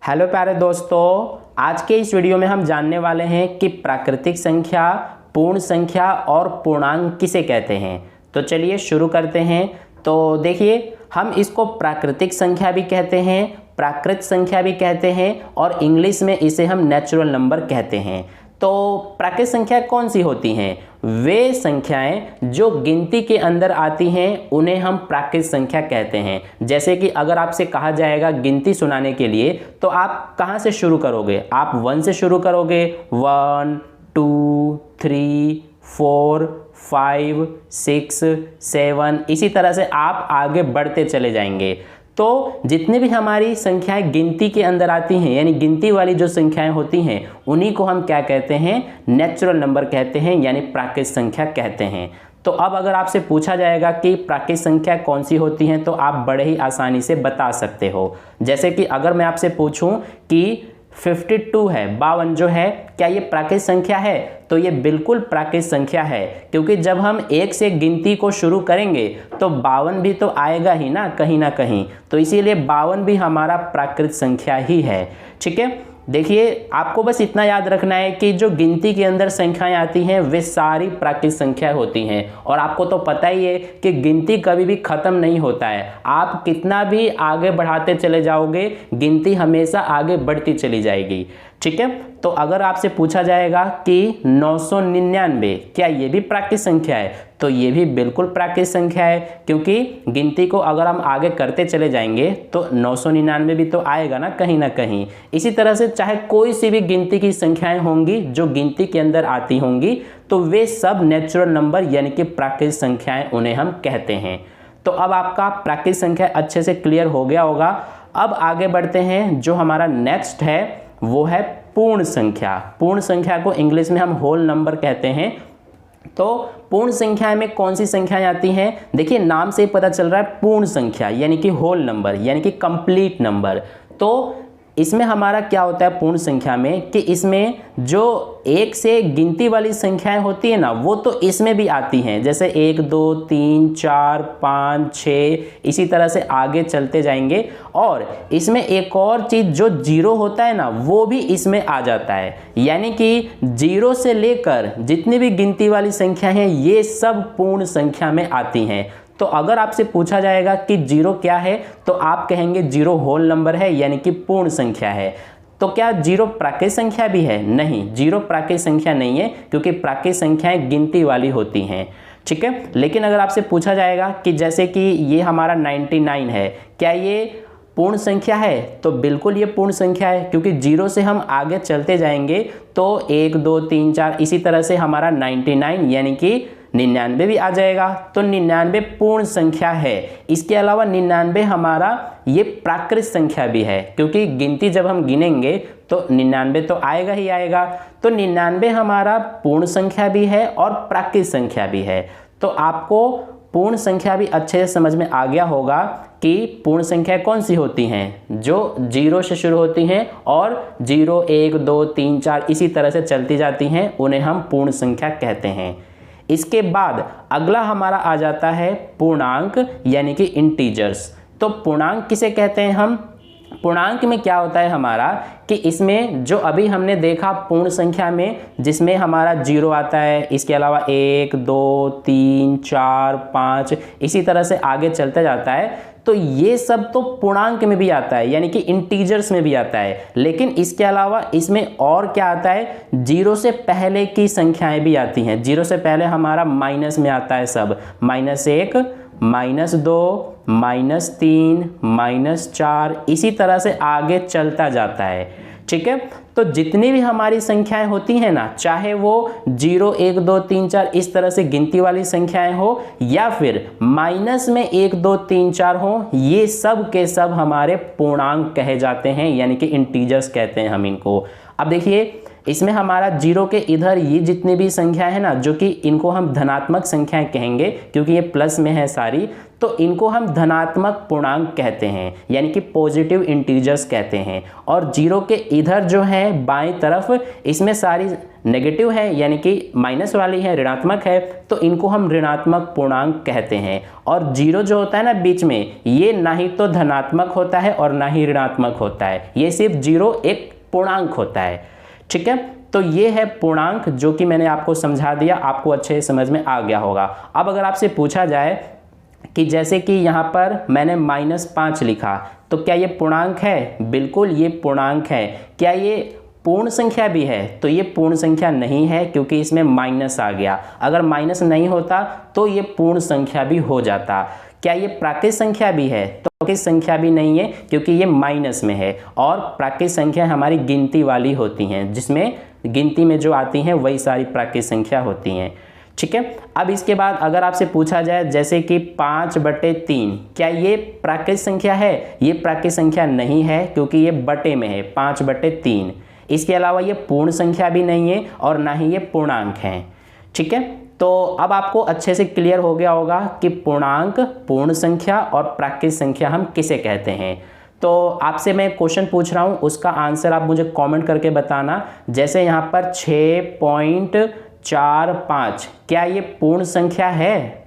Hello प्यारे दोस्तों, आज के इस वीडियो में हम जानने वाले हैं कि प्राकृतिक संख्या, पूर्ण संख्या और पूर्णांक किसे कहते हैं। तो चलिए शुरू करते हैं। तो देखिए, हम इसको प्राकृतिक संख्या भी कहते हैं, प्राकृत संख्या भी कहते हैं और इंग्लिश में इसे हम नेचुरल नंबर कहते हैं। तो प्राकृतिक संख्या कौन सी होती हैं? वे संख्याएं जो गिनती के अंदर आती हैं उन्हें हम प्राकृतिक संख्या कहते हैं। जैसे कि अगर आपसे कहा जाएगा गिनती सुनाने के लिए, तो आप कहाँ से शुरू करोगे? आप 1 से शुरू करोगे। 1 2 3 4 5 6 7, इसी तरह से आप आगे बढ़ते चले जाएंगे। तो जितने भी हमारी संख्याएं गिनती के अंदर आती हैं, यानी गिनती वाली जो संख्याएं होती हैं, उन्हीं को हम क्या कहते हैं? नेचुरल नंबर कहते हैं, यानी प्राकृतिक संख्या कहते हैं। तो अब अगर आपसे पूछा जाएगा कि प्राकृतिक संख्या कौन सी होती हैं, तो आप बड़े ही आसानी से बता सकते हो। जैसे कि अगर मैं आपसे पूछूं कि 52 है, 52 जो है, क्या ये प्राकृतिक संख्या है? तो ये बिल्कुल प्राकृतिक संख्या है, क्योंकि जब हम 1 से गिनती को शुरू करेंगे तो 52 भी तो आएगा ही ना कहीं। तो इसीलिए 52 भी हमारा प्राकृतिक संख्या ही है। ठीक है, देखिए, आपको बस इतना याद रखना है कि जो गिनती के अंदर संख्याएं आती हैं वे सारी प्राकृतिक संख्या होती हैं। और आपको तो पता ही है कि गिनती कभी भी ख़त्म नहीं होता है। आप कितना भी आगे बढ़ाते चले जाओगे, गिनती हमेशा आगे बढ़ती चली जाएगी। ठीक है, तो अगर आपसे पूछा जाएगा कि 999 क्या ये भी प्राकृतिक संख्या है? तो ये भी बिल्कुल प्राकृतिक संख्या है, क्योंकि गिनती को अगर हम आगे करते चले जाएंगे तो 999 भी तो आएगा ना कहीं। इसी तरह से चाहे कोई सी भी गिनती की संख्याएं होंगी जो गिनती के अंदर आती होंगी, तो वे सब नेचुरल नंबर यानी कि प्राकृतिक संख्याएं उन्हें हम कहते हैं। तो अब आपका प्राकृतिक संख्या अच्छे से क्लियर हो गया होगा। अब आगे बढ़ते हैं। जो हमारा नेक्स्ट है वो है पूर्ण संख्या। पूर्ण संख्या को इंग्लिश में हम होल नंबर कहते हैं। तो पूर्ण संख्या में कौन सी संख्याएं आती हैं? देखिए, नाम से ही पता चल रहा है पूर्ण संख्या यानी कि होल नंबर यानी कि कंप्लीट नंबर। तो इसमें हमारा क्या होता है पूर्ण संख्या में कि इसमें जो 1 से गिनती वाली संख्याएं होती है ना, वो तो इसमें भी आती हैं। जैसे 1 2 3 4 5 6, इसी तरह से आगे चलते जाएंगे। और इसमें एक और चीज़, जो 0 होता है ना, वो भी इसमें आ जाता है। यानी कि 0 से लेकर जितनी भी गिनती वाली संख्या हैं, ये सब पूर्ण संख्या में आती हैं। तो अगर आपसे पूछा जाएगा कि 0 क्या है, तो आप कहेंगे 0 होल नंबर है यानी कि पूर्ण संख्या है। तो क्या 0 प्राकृतिक संख्या भी है? नहीं, 0 प्राकृतिक संख्या नहीं है, क्योंकि प्राकृतिक संख्याएं गिनती वाली होती हैं। ठीक है, लेकिन अगर आपसे पूछा जाएगा कि जैसे कि ये हमारा 99 है, क्या ये पूर्ण संख्या है? तो बिल्कुल ये पूर्ण संख्या है, क्योंकि 0 से हम आगे चलते जाएंगे तो 1 2 3 4, इसी तरह से हमारा 99 यानी कि 99 भी आ जाएगा। तो 99 पूर्ण संख्या है। इसके अलावा 99 हमारा ये प्राकृतिक संख्या भी है, क्योंकि गिनती जब हम गिनेंगे तो 99 तो आएगा ही आएगा। तो 99 हमारा पूर्ण संख्या भी है और प्राकृतिक संख्या भी है। तो आपको पूर्ण संख्या भी अच्छे से समझ में आ गया होगा कि पूर्ण संख्या कौन सी होती हैं? जो 0 से शुरू होती हैं और 0 1 2 3 4 इसी तरह से चलती जाती हैं, उन्हें हम पूर्ण संख्या कहते हैं। इसके बाद अगला हमारा आ जाता है पूर्णांक यानी कि इंटीजर्स। तो पूर्णांक किसे कहते हैं हम? पूर्णांक में क्या होता है हमारा कि इसमें जो अभी हमने देखा पूर्ण संख्या में, जिसमें हमारा 0 आता है, इसके अलावा 1 2 3 4 5 इसी तरह से आगे चलता जाता है। तो ये सब तो पूर्णांक में भी आता है, यानी कि इंटीजर्स में भी आता है। लेकिन इसके अलावा इसमें और क्या आता है? 0 से पहले की संख्याएं भी आती हैं। 0 से पहले हमारा माइनस में आता है सब, -1 -2 -3 -4, इसी तरह से आगे चलता जाता है। ठीक है, तो जितनी भी हमारी संख्याएं होती हैं ना, चाहे वो 0 1 2 3 4 इस तरह से गिनती वाली संख्याएं हो, या फिर माइनस में 1 2 3 4 हो, ये सब के सब हमारे पूर्णांक कहे जाते हैं, यानी कि इंटीजर्स कहते हैं हम इनको। अब देखिए, इसमें हमारा जीरो के इधर ये जितनी भी संख्या है ना, जो कि इनको हम धनात्मक संख्याएं कहेंगे क्योंकि ये प्लस में है सारी, तो इनको हम धनात्मक पूर्णांक कहते हैं, यानी कि पॉजिटिव इंटीजर्स कहते हैं। और जीरो के इधर जो है बाएं तरफ, इसमें सारी नेगेटिव है, यानी कि माइनस वाली है, ऋणात्मक है, तो इनको हम ऋणात्मक पूर्णांक कहते हैं। और जीरो जो होता है ना बीच में, ये ना ही तो धनात्मक होता है और ना ही ऋणात्मक होता है, ये सिर्फ जीरो एक पूर्णांक होता है। ठीक है, तो ये है पूर्णांक जो कि मैंने आपको समझा दिया, आपको अच्छे समझ में आ गया होगा। अब अगर आपसे पूछा जाए कि जैसे कि यहाँ पर मैंने -5 लिखा, तो क्या ये पूर्णांक है? बिल्कुल ये पूर्णांक है। क्या ये पूर्ण संख्या भी है? तो ये पूर्ण संख्या नहीं है क्योंकि इसमें माइनस आ गया। अगर माइनस नहीं होता तो ये पूर्ण संख्या भी हो जाता। क्या ये प्राकृत संख्या भी है? तो प्राकृत संख्या भी नहीं है क्योंकि ये माइनस में है। और प्राकृत संख्या हमारी गिनती वाली होती हैं, जिसमें गिनती में जो आती हैं वही सारी प्राकृत संख्या होती हैं। ठीक है, अब इसके बाद अगर आपसे पूछा जाए जैसे कि 5/3, क्या ये प्राकृत संख्या है? ये प्राकृत संख्या नहीं है क्योंकि ये बटे में है, 5/3। इसके अलावा ये पूर्ण संख्या भी नहीं है और ना ही ये पूर्णांक है। ठीक है, तो अब आपको अच्छे से क्लियर हो गया होगा कि पूर्णांक, पूर्ण संख्या और प्राकृत संख्या हम किसे कहते हैं। तो आपसे मैं क्वेश्चन पूछ रहा हूँ, उसका आंसर आप मुझे कमेंट करके बताना। जैसे यहाँ पर 6.45, क्या ये पूर्ण संख्या है?